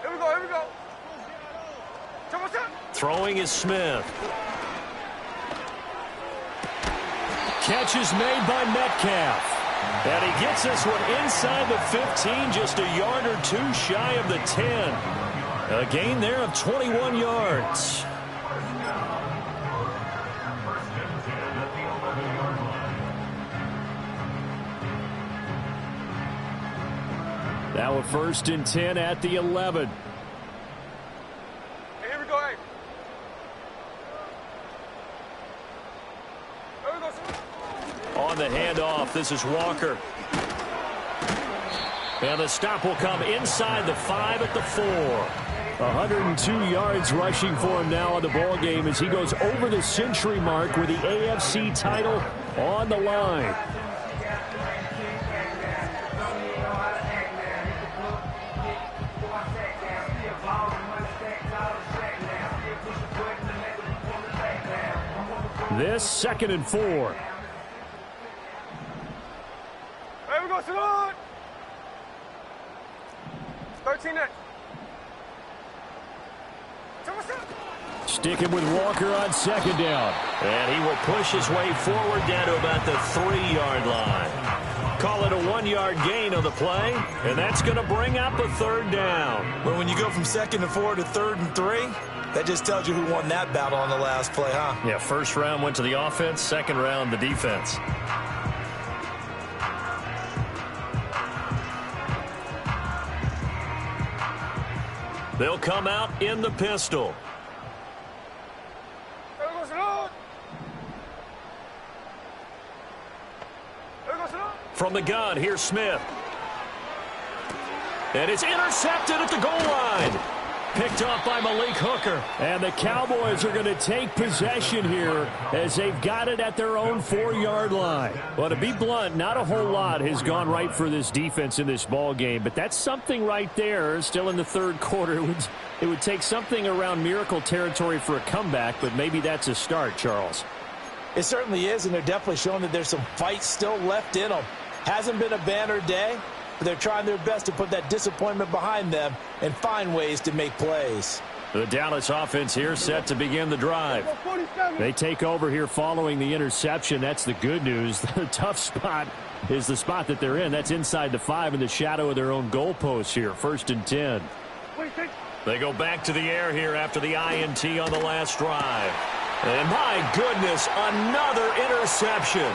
Here we go, here we go. Throwing is Smith. Catch is made by Metcalf. And he gets this one inside the 15, just a yard or 2 shy of the 10. A gain there of 21 yards. Now a 1st and 10 at the 11. Hey, here we go, hey. Here we go, sir. On the handoff, this is Walker. And the stop will come inside the 5 at the 4. 102 yards rushing for him now in the ball game as he goes over the century mark with the AFC title on the line. This 2nd and 4. Here we go, salute. 13 next. Sticking with Walker on 2nd down. And he will push his way forward down to about the 3-yard line. Call it a 1-yard gain on the play, and that's going to bring up a 3rd down. But when you go from 2nd and 4 to 3rd and 3, that just tells you who won that battle on the last play, huh? Yeah, 1st round went to the offense, 2nd round the defense. They'll come out in the pistol. From the gun, here's Smith. And it's intercepted at the goal line. Picked off by Malik Hooker. And the Cowboys are going to take possession here as they've got it at their own 4-yard line. Well, to be blunt, not a whole lot has gone right for this defense in this ball game, but that's something right there. Still in the third quarter. It would take something around miracle territory for a comeback, but maybe that's a start, Charles. It certainly is, and they're definitely showing that there's some fight still left in them. Hasn't been a banner day, but they're trying their best to put that disappointment behind them and find ways to make plays. The Dallas offense here set to begin the drive. They take over here following the interception. That's the good news. The tough spot is the spot that they're in. That's inside the 5 in the shadow of their own goalpost here. 1st and 10. They go back to the air here after the INT on the last drive. And my goodness, another interception.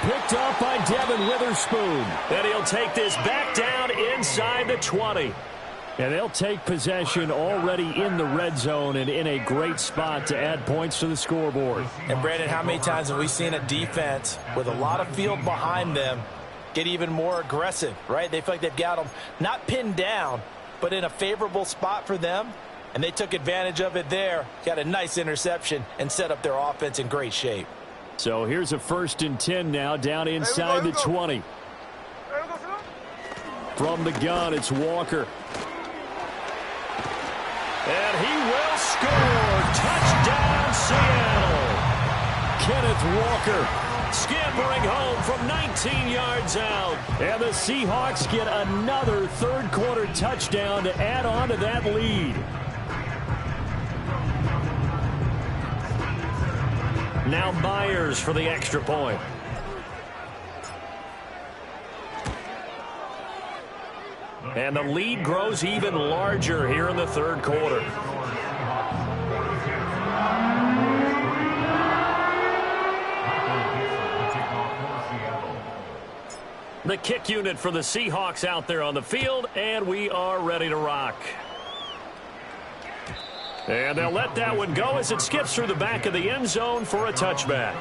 Picked off by Devin Witherspoon. And he'll take this back down inside the 20. And they'll take possession already in the red zone and in a great spot to add points to the scoreboard. And, Brandon, how many times have we seen a defense with a lot of field behind them get even more aggressive, right? They feel like they've got them not pinned down, but in a favorable spot for them. And they took advantage of it there, got a nice interception, and set up their offense in great shape. So here's a 1st and 10 now, down inside the 20. From the gun, it's Walker. And he will score. Touchdown, Seattle. Kenneth Walker scampering home from 19 yards out. And the Seahawks get another third-quarter touchdown to add on to that lead. Now Myers for the extra point. And the lead grows even larger here in the third quarter. The kick unit for the Seahawks out there on the field, and we are ready to rock. And they'll let that one go as it skips through the back of the end zone for a touchback.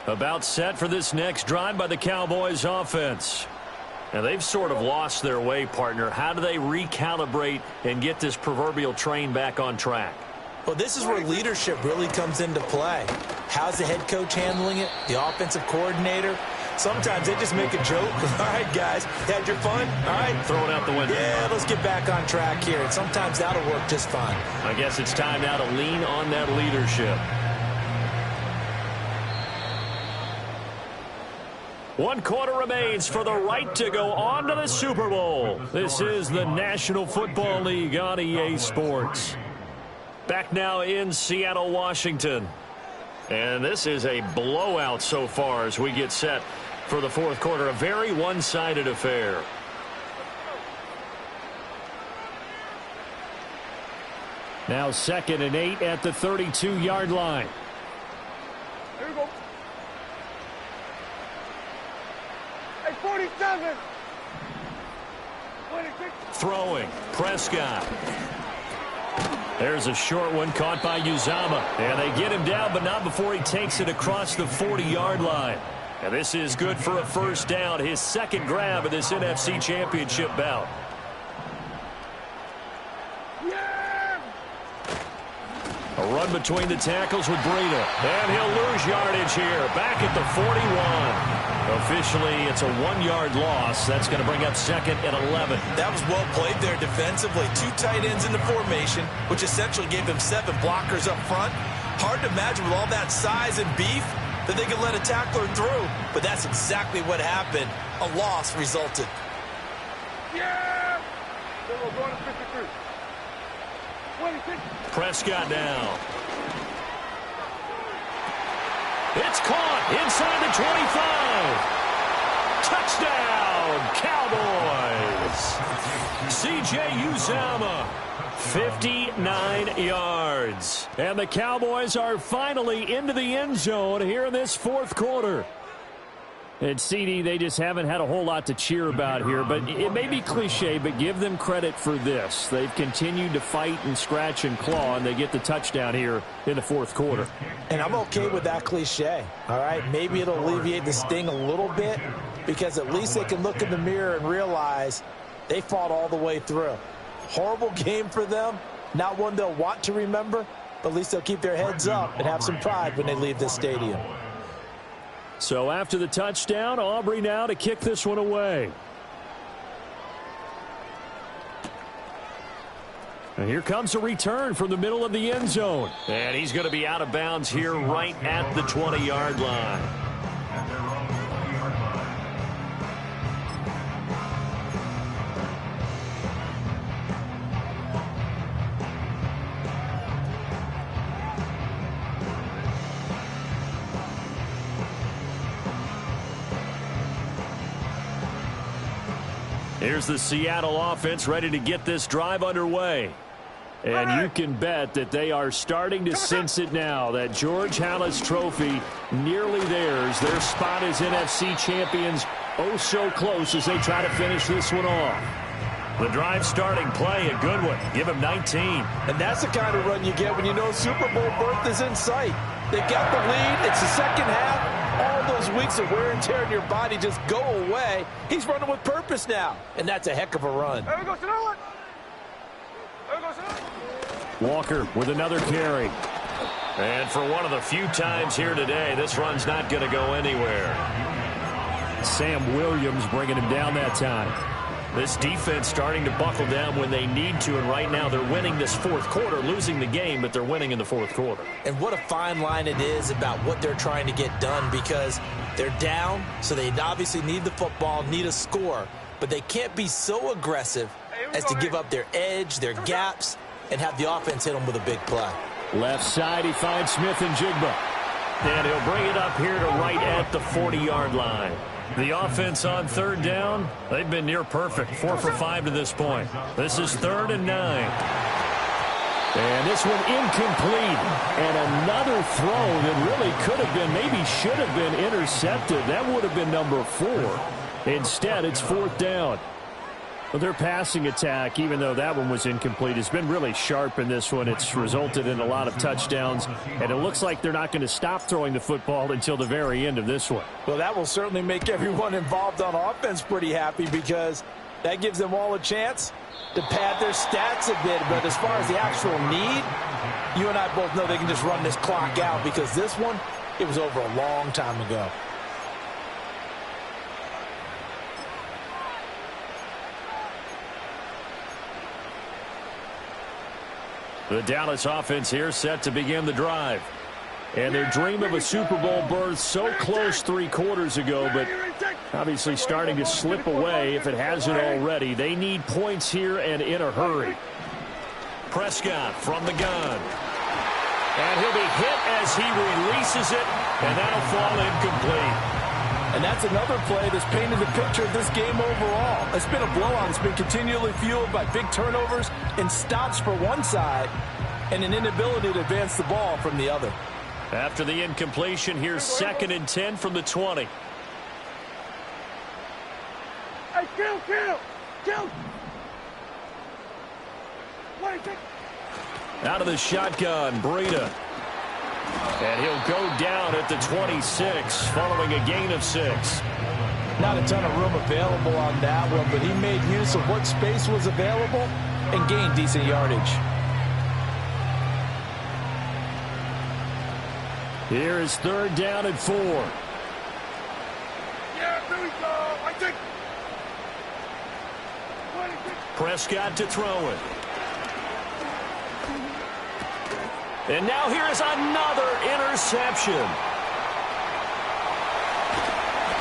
About set for this next drive by the Cowboys offense. And they've sort of lost their way, partner. How do they recalibrate and get this proverbial train back on track? Well, this is where leadership really comes into play. How's the head coach handling it? The offensive coordinator? Sometimes they just make a joke. All right, guys, had your fun? All right. Throw it out the window. Yeah, let's get back on track here. And sometimes that'll work just fine. I guess it's time now to lean on that leadership. 1 quarter remains for the right to go on to the Super Bowl. This is the National Football League on EA Sports. Back now in Seattle, Washington. And this is a blowout so far as we get set for the fourth quarter. A very one-sided affair. Now 2nd and 8 at the 32-yard line. Here we go. Hey, 47. 26. Throwing. Prescott. There's a short one caught by Uzama. And they get him down, but not before he takes it across the 40-yard line. And this is good for a first down. His second grab of this NFC Championship bout. A run between the tackles with Breida. And he'll lose yardage here. Back at the 41. Officially, it's a 1-yard loss. That's going to bring up 2nd and 11. That was well played there defensively. 2 tight ends in the formation, which essentially gave them 7 blockers up front. Hard to imagine with all that size and beef that they could let a tackler through. But that's exactly what happened. A loss resulted. Yeah! Then we're going to 53. 26. Prescott now. It's caught inside the 25. Touchdown, Cowboys. C.J. Uzama, 59 yards. And the Cowboys are finally into the end zone here in this fourth quarter. And CD, they just haven't had a whole lot to cheer about here, but it may be cliche, but give them credit for this. They've continued to fight and scratch and claw, and they get the touchdown here in the fourth quarter. And I'm okay with that cliche, all right? Maybe it'll alleviate the sting a little bit because at least they can look in the mirror and realize they fought all the way through. Horrible game for them, not one they'll want to remember, but at least they'll keep their heads up and have some pride when they leave this stadium. So after the touchdown, Aubrey now to kick this one away. And here comes a return from the middle of the end zone. And he's going to be out of bounds here right at the 20-yard line. Here's the Seattle offense ready to get this drive underway. And you can bet that they are starting to sense it now, that George Halas Trophy nearly theirs. Their spot as NFC champions oh so close as they try to finish this one off. The drive starting play, a good one. Give him 19. And that's the kind of run you get when you know Super Bowl berth is in sight. They've got the lead. It's the second half. All those weeks of wear and tear in your body just go away. He's running with purpose now, and that's a heck of a run. There we go, Sonoma. There we go, Sonoma. Walker with another carry. And for one of the few times here today, this run's not going to go anywhere. Sam Williams bringing him down that time. This defense starting to buckle down when they need to, and right now they're winning this fourth quarter, losing the game, but they're winning in the fourth quarter. And what a fine line it is about what they're trying to get done, because they're down, so they obviously need the football, need a score, but they can't be so aggressive as to give up their edge, their gaps, and have the offense hit them with a big play. Left side, he finds Smith and Jigba. And he'll bring it up here to right at the 40-yard line. The offense on third down, they've been near perfect, 4 for 5 to this point. This is 3rd and 9. And this one incomplete. And another throw that really could have been, maybe should have been intercepted. That would have been number 4. Instead, it's 4th down. Well, their passing attack, even though that one was incomplete, has been really sharp in this one. It's resulted in a lot of touchdowns, and it looks like they're not going to stop throwing the football until the very end of this one. Well, that will certainly make everyone involved on offense pretty happy, because that gives them all a chance to pad their stats a bit. But as far as the actual need, you and I both know they can just run this clock out, because this one, it was over a long time ago. The Dallas offense here set to begin the drive. And their dream of a Super Bowl berth so close 3 quarters ago, but obviously starting to slip away if it hasn't already. They need points here and in a hurry. Prescott from the gun. And he'll be hit as he releases it, and that'll fall incomplete. And that's another play that's painted the picture of this game overall. It's been a blowout. It's been continually fueled by big turnovers and stops for one side and an inability to advance the ball from the other. After the incompletion, here's 2nd and 10 from the 20. Hey, kill! Wait, Out of the shotgun, Breida. And he'll go down at the 26 following a gain of 6. Not a ton of room available on that one, but he made use of what space was available and gained decent yardage. Here is 3rd down and 4. Yeah, there we go. I think. Prescott to throw it. And now here is another interception.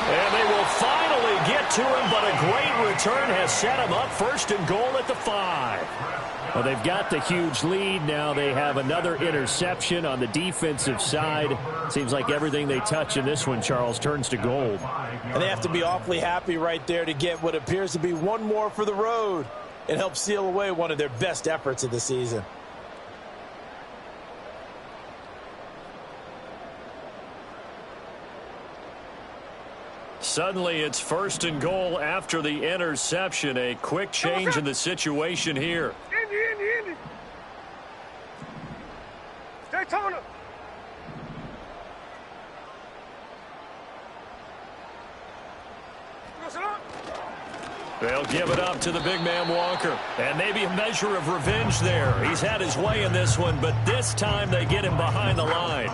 And they will finally get to him, but a great return has set him up 1st and goal at the 5. Well, they've got the huge lead. Now they have another interception on the defensive side. Seems like everything they touch in this one, Charles, turns to gold. And they have to be awfully happy right there to get what appears to be one more for the road and help seal away one of their best efforts of the season. Suddenly it's 1st and goal after the interception. A quick change in the situation here. Indy. Stay tone up. They'll give it up to the big man Walker. And maybe a measure of revenge there. He's had his way in this one, but this time they get him behind the line.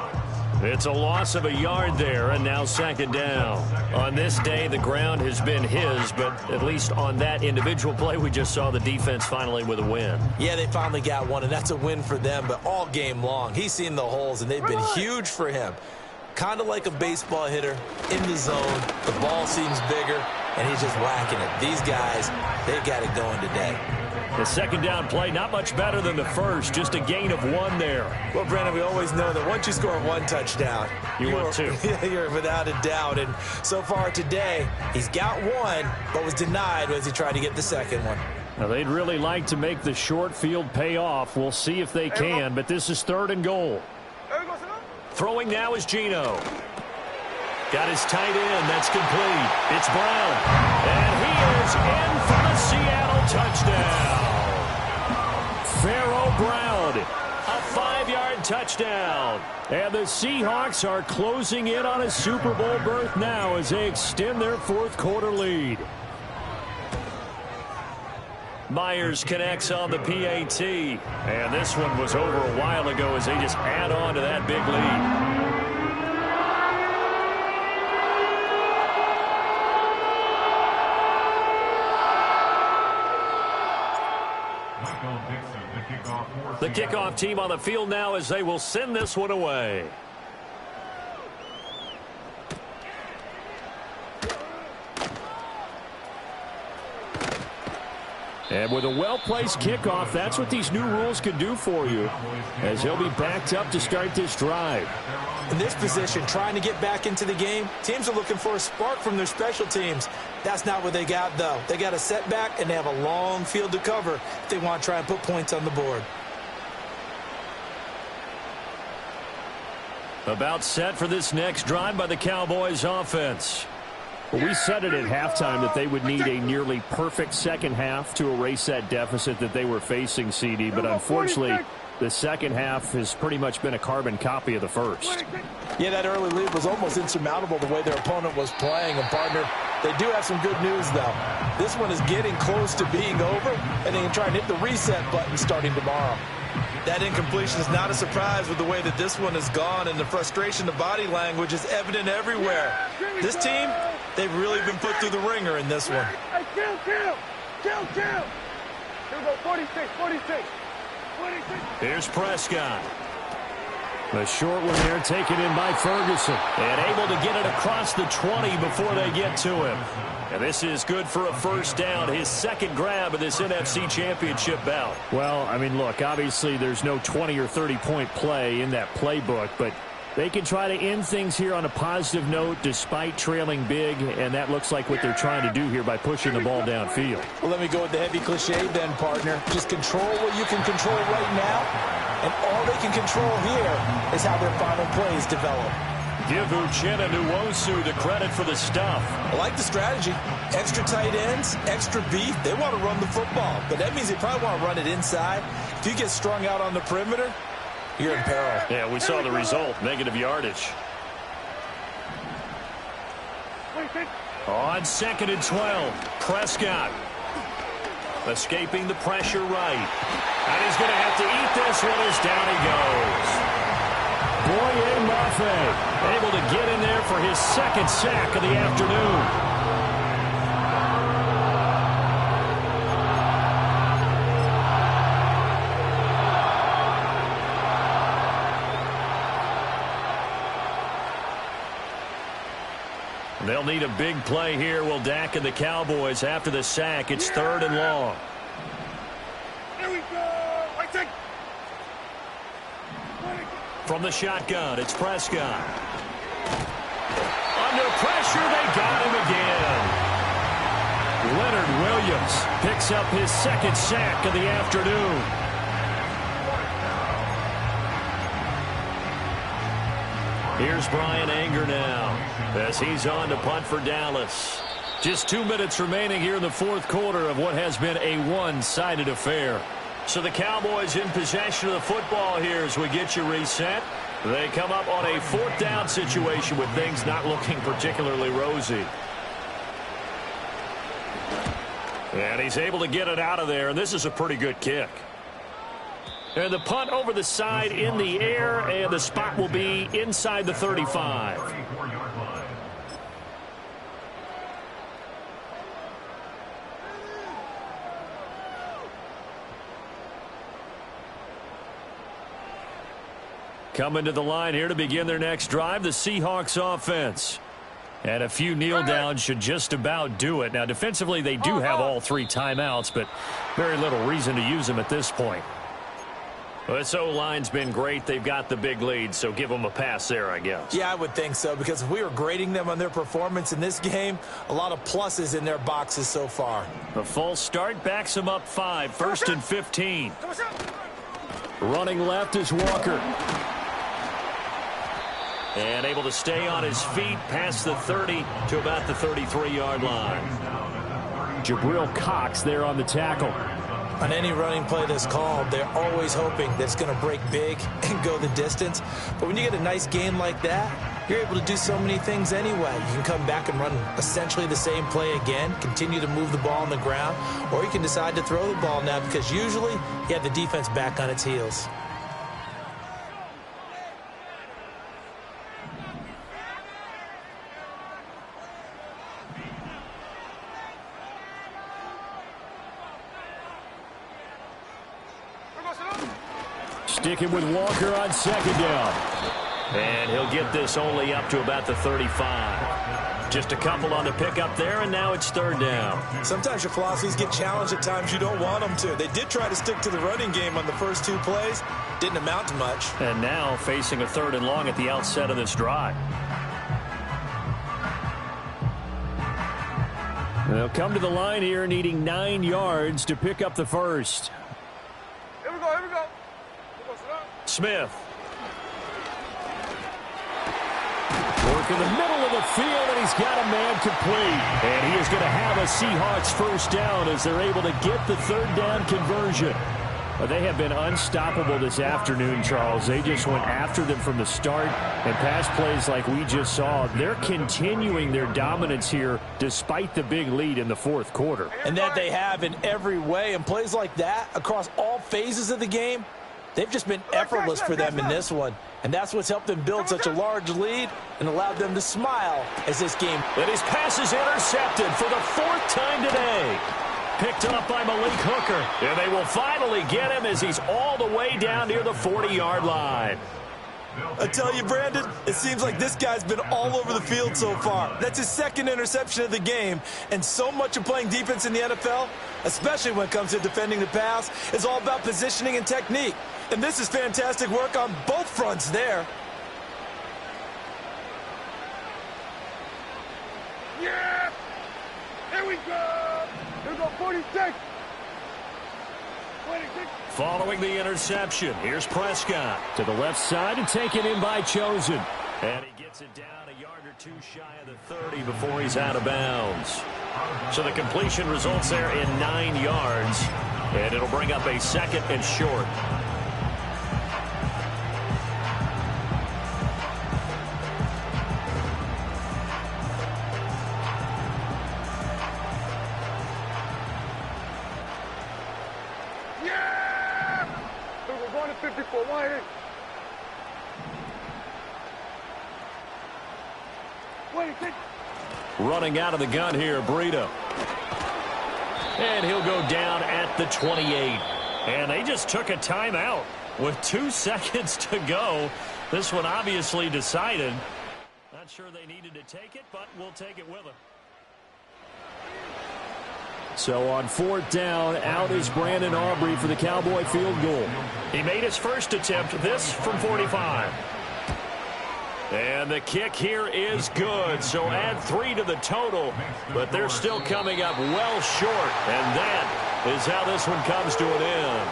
It's a loss of a yard there, and now 2nd down. On this day, the ground has been his, but at least on that individual play, we just saw the defense finally with a win. Yeah, they finally got one, and that's a win for them, but all game long, he's seen the holes, and they've been huge for him. Kind of like a baseball hitter in the zone. The ball seems bigger, and he's just whacking it. These guys, they got it going today. The 2nd down play, not much better than the first, just a gain of 1 there. Well, Brandon, we always know that once you score 1 touchdown, you want 2. You're without a doubt. And so far today, he's got 1, but was denied as he tried to get the 2nd one. Now, they'd really like to make the short field pay off. We'll see if they can, but this is 3rd and goal. Throwing now is Geno. Got his tight end. That's complete. It's Brown. And he is in for the Seattle touchdown. Pharaoh Brown, a 5-yard touchdown. And the Seahawks are closing in on a Super Bowl berth now as they extend their 4th quarter lead. Myers connects on the PAT. And this one was over a while ago as they just add on to that big lead. The kickoff team on the field now as they will send this one away. And with a well-placed kickoff, that's what these new rules can do for you, as he'll be backed up to start this drive. In this position, trying to get back into the game, teams are looking for a spark from their special teams. That's not what they got, though. They got a setback, and they have a long field to cover if they want to try and put points on the board. About set for this next drive by the Cowboys offense. Well, we said it at halftime that they would need a nearly perfect second half to erase that deficit that they were facing, CD, but unfortunately, the second half has pretty much been a carbon copy of the first. Yeah, that early lead was almost insurmountable the way their opponent was playing. And, partner, they do have some good news, though. This one is getting close to being over, and they can try and hit the reset button starting tomorrow. That incompletion is not a surprise with the way that this one has gone, and the frustration of body language is evident everywhere. This team, they've really been put through the ringer in this one. Kill. Here we go, 46. Here's Prescott. The short one there taken in by Ferguson. And able to get it across the 20 before they get to him. And this is good for a 1st down. His 2nd grab of this NFC Championship bout. Well, I mean, look, obviously there's no 20 or 30-point play in that playbook, but they can try to end things here on a positive note despite trailing big, and that looks like what they're trying to do here by pushing the ball downfield. Well, let me go with the heavy cliche then, partner. Just control what you can control right now, and all they can control here is how their final plays develop. Give Uchenna Nwosu the credit for the stuff. I like the strategy. Extra tight ends, extra beef. They want to run the football, but that means they probably want to run it inside. If you get strung out on the perimeter, you're in peril. Yeah, we saw the result. Negative yardage. On 2nd and 12, Prescott escaping the pressure right. And he's going to have to eat this one as down he goes. Boye Mafe able to get in there for his 2nd sack of the afternoon. They'll need a big play here. Will Dak and the Cowboys after the sack. It's 3rd and long. Here we go. From the shotgun, it's Prescott. Under pressure, they got him again. Leonard Williams picks up his 2nd sack of the afternoon. Here's Brian Anger now as he's on to punt for Dallas. Just 2 minutes remaining here in the fourth quarter of what has been a one-sided affair. So the Cowboys in possession of the football here as we get you reset. They come up on a fourth down situation with things not looking particularly rosy. And he's able to get it out of there, and this is a pretty good kick. And the punt over the side in the air, and the spot will be inside the 35. Coming to the line here to begin their next drive, the Seahawks offense. And a few kneel downs should just about do it. Now, defensively, they do have all 3 timeouts, but very little reason to use them at this point. Well, this O-line's been great. They've got the big lead, so give them a pass there, I guess. Yeah, I would think so, because if we were grading them on their performance in this game, a lot of pluses in their boxes so far. The false start backs them up 5, 1st and 15. Running left is Walker. And able to stay on his feet past the 30 to about the 33-yard line. Jabril Cox there on the tackle. On any running play that's called, they're always hoping that it's going to break big and go the distance. But when you get a nice game like that, you're able to do so many things anyway. You can come back and run essentially the same play again, continue to move the ball on the ground, or you can decide to throw the ball now because usually you have the defense back on its heels. Sticking with Walker on 2nd down. And he'll get this only up to about the 35. Just a couple on the pickup there, and now it's 3rd down. Sometimes your philosophies get challenged at times you don't want them to. They did try to stick to the running game on the first 2 plays. Didn't amount to much. And now facing a 3rd and long at the outset of this drive. They'll come to the line here needing 9 yards to pick up the first. Here we go, here we go. Smith. Work in the middle of the field, and he's got a man complete. And he is going to have a Seahawks first down as they're able to get the 3rd down conversion. But they have been unstoppable this afternoon, Charles. They just went after them from the start, and pass plays like we just saw. They're continuing their dominance here despite the big lead in the fourth quarter. And that they have in every way. And plays like that across all phases of the game, they've just been effortless for them in this one. And that's what's helped them build such a large lead and allowed them to smile as this game. And his pass is intercepted for the 4th time today. Picked up by Malik Hooker. And they will finally get him as he's all the way down near the 40-yard line. I tell you, Brandon, it seems like this guy's been all over the field so far. That's his 2nd interception of the game. And so much of playing defense in the NFL, especially when it comes to defending the pass, is all about positioning and technique. And this is fantastic work on both fronts there. Yeah! Here we go! Here we go, 46! 26! Following the interception, here's Prescott. To the left side and taken in by Chosen. And he gets it down a yard or 2 shy of the 30 before he's out of bounds. So the completion results there in 9 yards. And it'll bring up a 2nd and short. Running out of the gun here, Breida. And he'll go down at the 28. And they just took a timeout with 2 seconds to go. This one obviously decided. Not sure they needed to take it, but we'll take it with them. So on 4th down, out is Brandon Aubrey for the Cowboy field goal. He made his first attempt, this from 45. And the kick here is good, so add 3 to the total, but they're still coming up well short, and that is how this one comes to an end.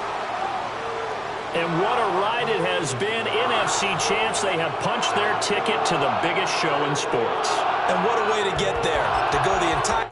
And what a ride it has has been NFC champs. They have punched their ticket to the biggest show in sports. And what a way to get there, to go the entire...